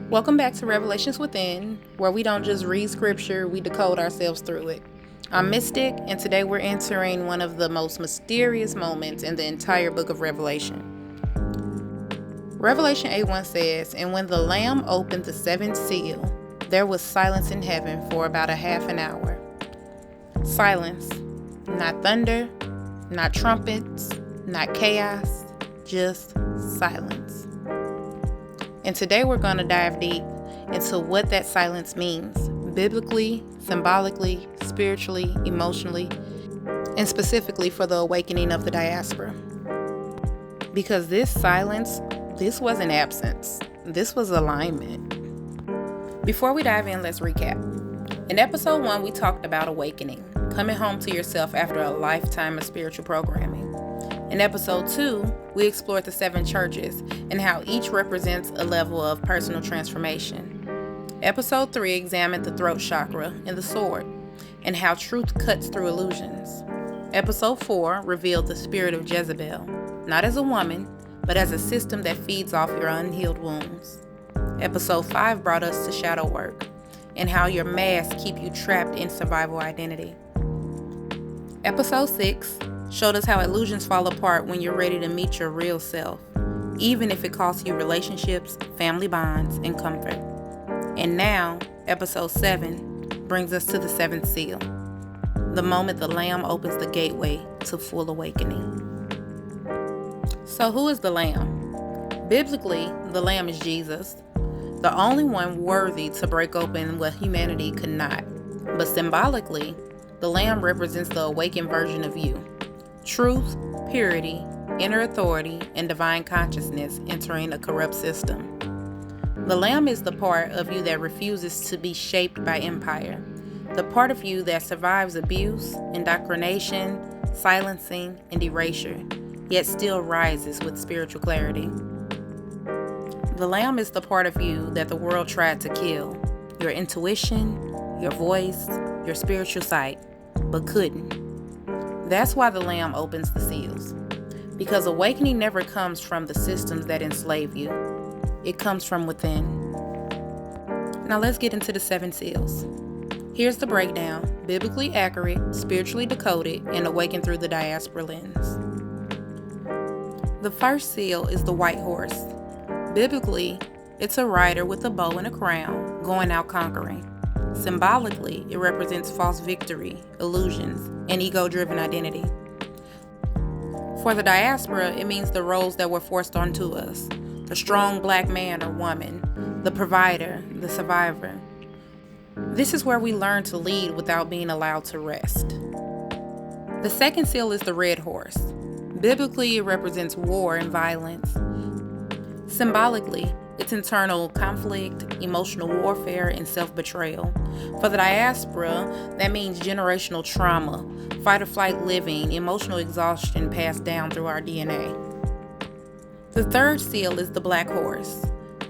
Welcome back to Revelations Within, where we don't just read scripture, we decode ourselves through it. I'm Mystic, and today we're entering one of the most mysterious moments in the entire book of Revelation. Revelation 8:1 says, "And when the Lamb opened the seventh seal, there was silence in heaven for about a half an hour." Silence. Not thunder, not trumpets, not chaos, just silence. And today we're going to dive deep into what that silence means, biblically, symbolically, spiritually, emotionally, and specifically for the awakening of the diaspora. Because this silence, this wasn't absence, this was alignment. Before we dive in, let's recap. In episode 1, we talked about awakening, coming home to yourself after a lifetime of spiritual programming. In episode 2, we explored the 7 churches and how each represents a level of personal transformation. Episode 3 examined the throat chakra and the sword and how truth cuts through illusions. Episode 4 revealed the spirit of Jezebel, not as a woman, but as a system that feeds off your unhealed wounds. Episode 5 brought us to shadow work and how your masks keep you trapped in survival identity. Episode 6 showed us how illusions fall apart when you're ready to meet your real self, even if it costs you relationships, family bonds, and comfort. And now, episode 7 brings us to the 7th seal, the moment the Lamb opens the gateway to full awakening. So who is the Lamb? Biblically, the Lamb is Jesus, the only one worthy to break open what humanity could not. But symbolically, the Lamb represents the awakened version of you. Truth, purity, inner authority, and divine consciousness entering a corrupt system. The Lamb is the part of you that refuses to be shaped by empire, the part of you that survives abuse, indoctrination, silencing, and erasure, yet still rises with spiritual clarity. The Lamb is the part of you that the world tried to kill, your intuition, your voice, your spiritual sight, but couldn't. That's why the Lamb opens the seals. Because awakening never comes from the systems that enslave you. It comes from within. Now let's get into the 7 seals. Here's the breakdown, biblically accurate, spiritually decoded, and awakened through the diaspora lens. The first seal is the white horse. Biblically, it's a rider with a bow and a crown, going out conquering. Symbolically, it represents false victory, illusions, and ego-driven identity. For the diaspora, it means the roles that were forced onto us. The strong black man or woman, the provider, the survivor. This is where we learn to lead without being allowed to rest. The second seal is the red horse. Biblically, it represents war and violence. Symbolically, it's internal conflict, emotional warfare, and self-betrayal. For the diaspora, that means generational trauma, fight-or-flight living, emotional exhaustion passed down through our DNA. The third seal is the black horse.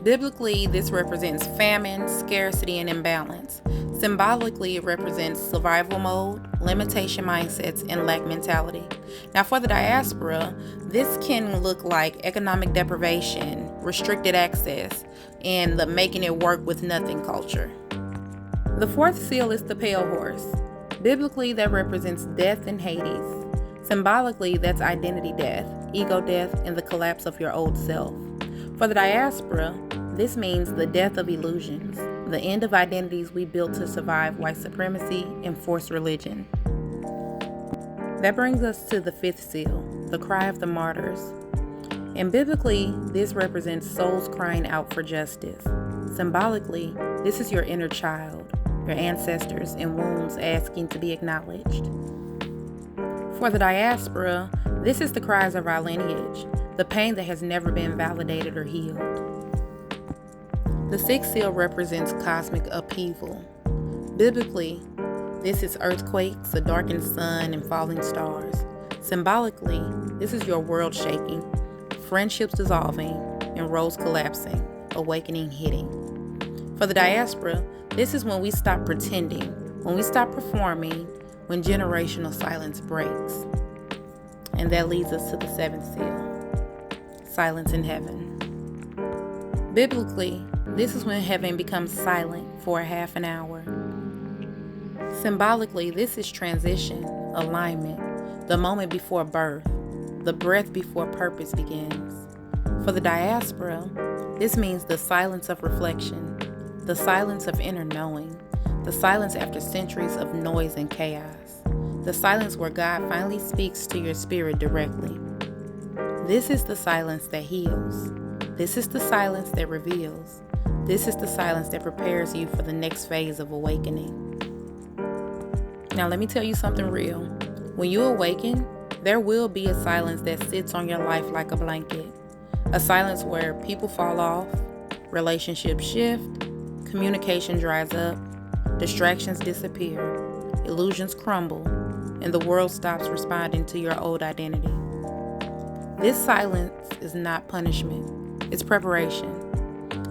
Biblically, this represents famine, scarcity, and imbalance. Symbolically, it represents survival mode, limitation mindsets, and lack mentality. Now, for the diaspora, this can look like economic deprivation, restricted access, and the making it work with nothing culture. The fourth seal is the pale horse. Biblically, that represents death in Hades. Symbolically, that's identity death, ego death, and the collapse of your old self. For the diaspora, this means the death of illusions, the end of identities we built to survive white supremacy and forced religion. That brings us to the 5th seal, the cry of the martyrs. And biblically, this represents souls crying out for justice. Symbolically, this is your inner child, your ancestors and wounds asking to be acknowledged. For the diaspora, this is the cries of our lineage, the pain that has never been validated or healed. The 6th seal represents cosmic upheaval. Biblically, this is earthquakes, a darkened sun, and falling stars. Symbolically, this is your world shaking, friendships dissolving, and roles collapsing, awakening hitting. For the diaspora, this is when we stop pretending, when we stop performing, when generational silence breaks. And that leads us to the 7th seal, silence in heaven. Biblically, This is when heaven becomes silent for a half an hour. Symbolically, this is transition, alignment, the moment before birth, the breath before purpose begins. For the diaspora, this means the silence of reflection, the silence of inner knowing, the silence after centuries of noise and chaos, the silence where God finally speaks to your spirit directly. This is the silence that heals. This is the silence that reveals. This is the silence that prepares you for the next phase of awakening. Now let me tell you something real. When you awaken, there will be a silence that sits on your life like a blanket. A silence where people fall off, relationships shift, communication dries up, distractions disappear, illusions crumble, and the world stops responding to your old identity. This silence is not punishment, it's preparation.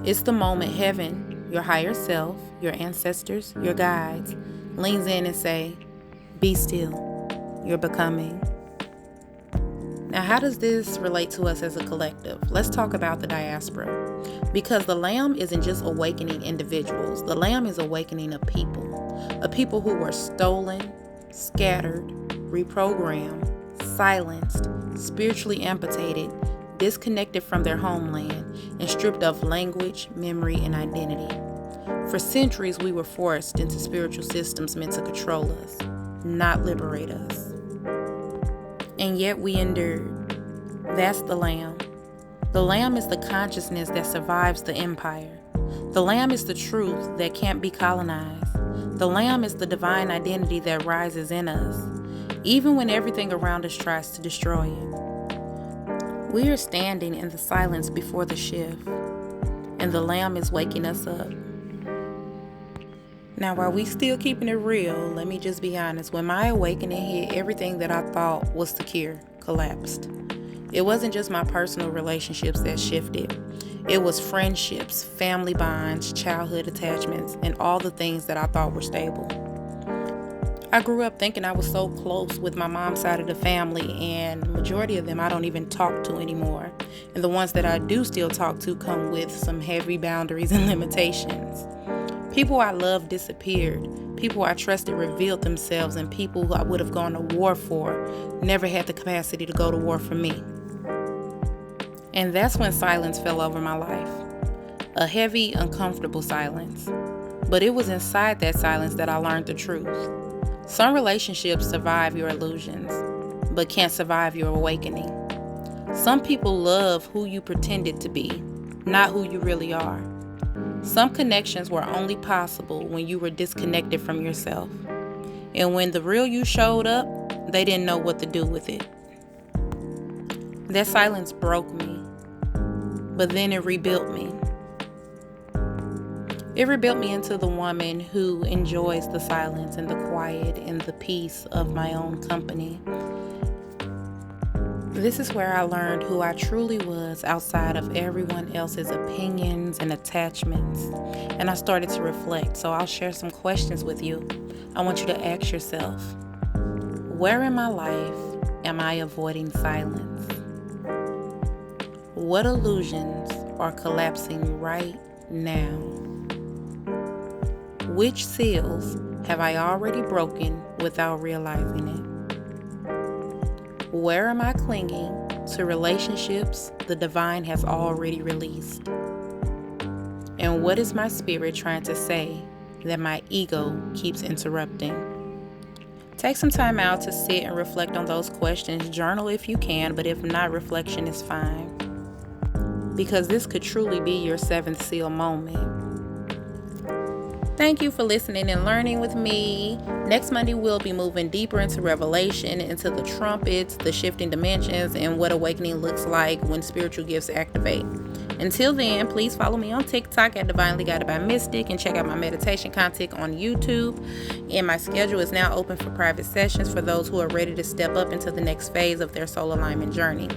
It's the moment heaven, your higher self, your ancestors, your guides, leans in and say, "Be still, you're becoming." Now, how does this relate to us as a collective? Let's talk about the diaspora. Because the Lamb isn't just awakening individuals. The Lamb is awakening a people who were stolen, scattered, reprogrammed, silenced, spiritually amputated, disconnected from their homeland, and stripped of language, memory, and identity. For centuries, we were forced into spiritual systems meant to control us, not liberate us. And yet we endured. That's the Lamb. The Lamb is the consciousness that survives the empire. The Lamb is the truth that can't be colonized. The Lamb is the divine identity that rises in us, even when everything around us tries to destroy it. We are standing in the silence before the shift, and the Lamb is waking us up. Now, while we still keeping it real, let me just be honest. When my awakening hit, everything that I thought was secure collapsed. It wasn't just my personal relationships that shifted. It was friendships, family bonds, childhood attachments, and all the things that I thought were stable. I grew up thinking I was so close with my mom's side of the family, and the majority of them I don't even talk to anymore. And the ones that I do still talk to come with some heavy boundaries and limitations. People I loved disappeared. People I trusted revealed themselves, and people who I would have gone to war for never had the capacity to go to war for me. And that's when silence fell over my life. A heavy, uncomfortable silence. But it was inside that silence that I learned the truth. Some relationships survive your illusions, but can't survive your awakening. Some people love who you pretended to be, not who you really are. Some connections were only possible when you were disconnected from yourself. And when the real you showed up, they didn't know what to do with it. That silence broke me, but then it rebuilt me. It rebuilt me into the woman who enjoys the silence and the quiet and the peace of my own company. This is where I learned who I truly was outside of everyone else's opinions and attachments. And I started to reflect, so I'll share some questions with you. I want you to ask yourself, where in my life am I avoiding silence? What illusions are collapsing right now? Which seals have I already broken without realizing it? Where am I clinging to relationships the divine has already released? And what is my spirit trying to say that my ego keeps interrupting? Take some time out to sit and reflect on those questions. Journal if you can, but if not, reflection is fine. Because this could truly be your seventh seal moment. Thank you for listening and learning with me. Next Monday, we'll be moving deeper into revelation, into the trumpets, the shifting dimensions, and what awakening looks like when spiritual gifts activate. Until then, please follow me on TikTok at Divinely Guided by Mystic and check out my meditation content on YouTube. And my schedule is now open for private sessions for those who are ready to step up into the next phase of their soul alignment journey.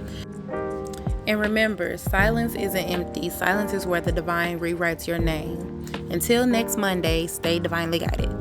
And remember, silence isn't empty. Silence is where the divine rewrites your name. Until next Monday, stay divinely guided.